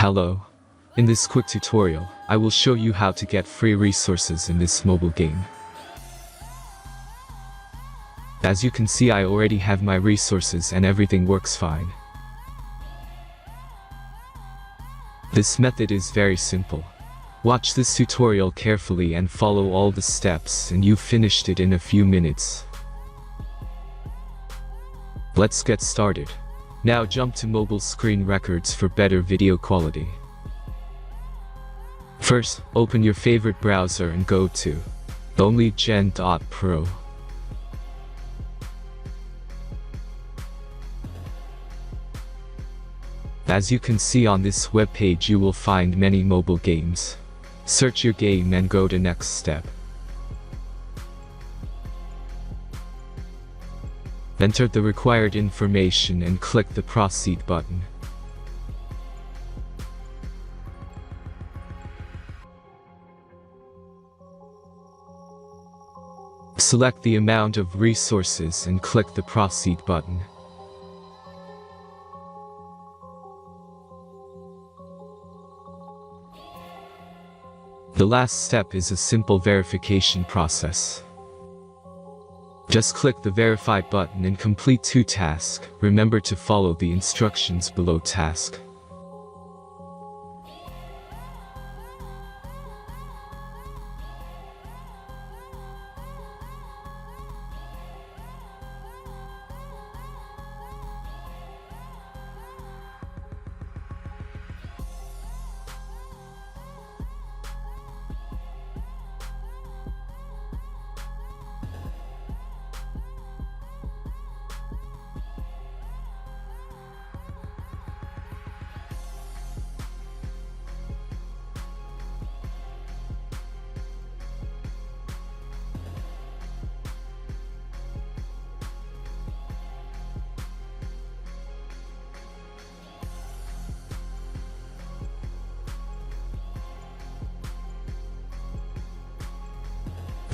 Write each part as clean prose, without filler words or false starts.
Hello. In this quick tutorial, I will show you how to get free resources in this mobile game. As you can see, I already have my resources and everything works fine. This method is very simple. Watch this tutorial carefully and follow all the steps and you've finished it in a few minutes. Let's get started. Now jump to mobile screen records for better video quality. First, open your favorite browser and go to onlygen.pro. As you can see on this web page, you will find many mobile games. Search your game and go to next step. Enter the required information and click the proceed button. Select the amount of resources and click the proceed button. The last step is a simple verification process. Just click the verify button and complete 2 tasks. Remember to follow the instructions below task.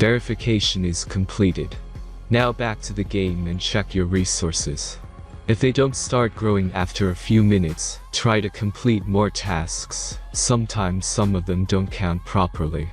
Verification is completed. Now back to the game and check your resources. If they don't start growing after a few minutes, try to complete more tasks. Sometimes some of them don't count properly.